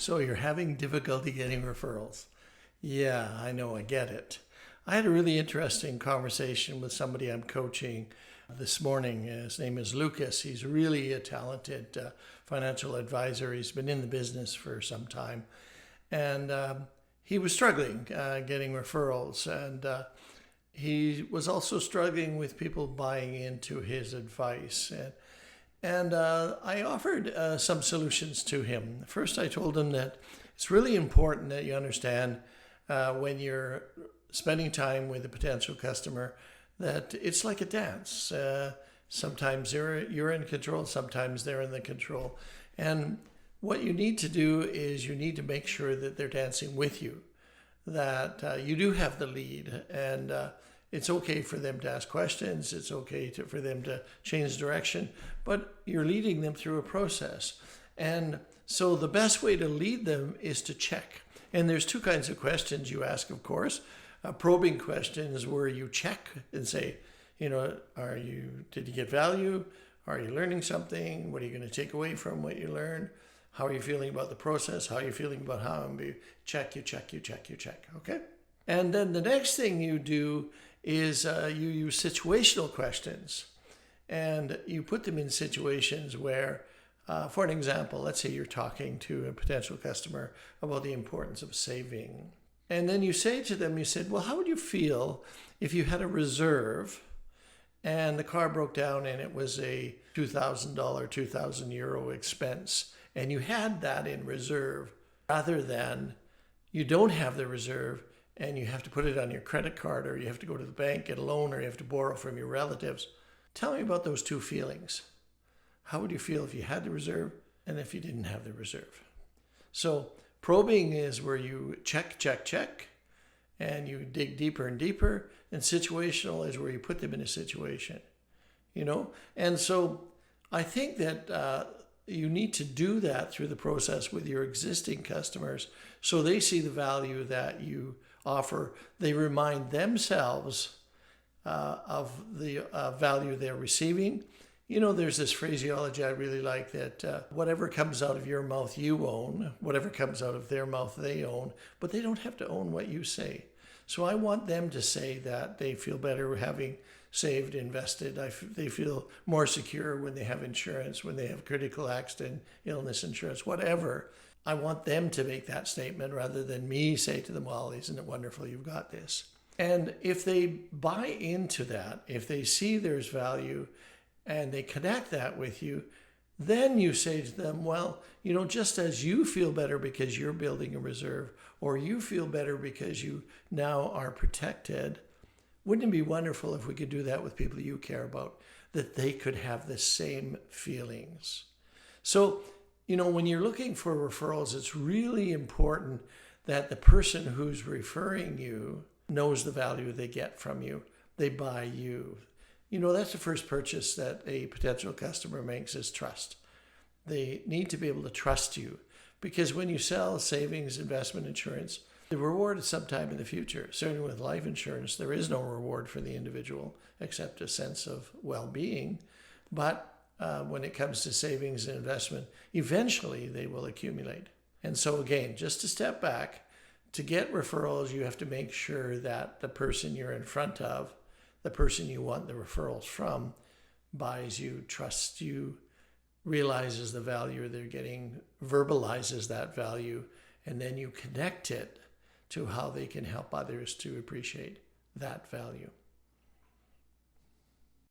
So you're having difficulty getting referrals. Yeah, I know, I get it. I had a really interesting conversation with somebody I'm coaching this morning. His name is Lukas. He's really a talented financial advisor. He's been in the business for some time. And he was struggling getting referrals. And he was also struggling with people buying into his advice. And I offered some solutions to him. First, I told him that it's really important that you understand when you're spending time with a potential customer that it's like a dance. Sometimes you're in control, sometimes they're in the control. And what you need to do is you need to make sure that they're dancing with you, that you do have the lead, and it's okay for them to ask questions. It's okay for them to change direction, but you're leading them through a process. And so the best way to lead them is to check. And there's two kinds of questions you ask, of course. Probing questions where you check and say, did you get value? Are you learning something? What are you going to take away from what you learned? How are you feeling about the process? How are you feeling about how you check, okay? And then the next thing you do is you use situational questions, and you put them in situations where, for an example, let's say you're talking to a potential customer about the importance of saving. And then you say to them, well, how would you feel if you had a reserve and the car broke down and it was a $2,000, 2,000 euro expense, and you had that in reserve rather than you don't have the reserve and you have to put it on your credit card, or you have to go to the bank, get a loan, or you have to borrow from your relatives. Tell me about those two feelings. How would you feel if you had the reserve and if you didn't have the reserve? So probing is where you check, and you dig deeper and deeper. And situational is where you put them in a situation, And so I think that you need to do that through the process with your existing customers so they see the value that you offer. They remind themselves of the value they're receiving. There's this phraseology I really like that whatever comes out of your mouth, you own. Whatever comes out of their mouth, they own. But they don't have to own what you say. So I want them to say that they feel better having saved, invested. They feel more secure when they have insurance, when they have critical accident, illness insurance, whatever. I want them to make that statement rather than me say to them, well, isn't it wonderful you've got this? And if they buy into that, if they see there's value and they connect that with you, then you say to them, well, just as you feel better because you're building a reserve, or you feel better because you now are protected, wouldn't it be wonderful if we could do that with people you care about, that they could have the same feelings? So, when you're looking for referrals, it's really important that the person who's referring you knows the value they get from you. They buy you. That's the first purchase that a potential customer makes, is trust. They need to be able to trust you, because when you sell savings, investment, insurance, the reward is sometime in the future. Certainly with life insurance, there is no reward for the individual except a sense of well-being. But when it comes to savings and investment, eventually they will accumulate. And so again, just to step back, to get referrals, you have to make sure that the person you're in front of, the person you want the referrals from, buys you, trusts you, realizes the value they're getting, verbalizes that value, and then you connect it to how they can help others to appreciate that value.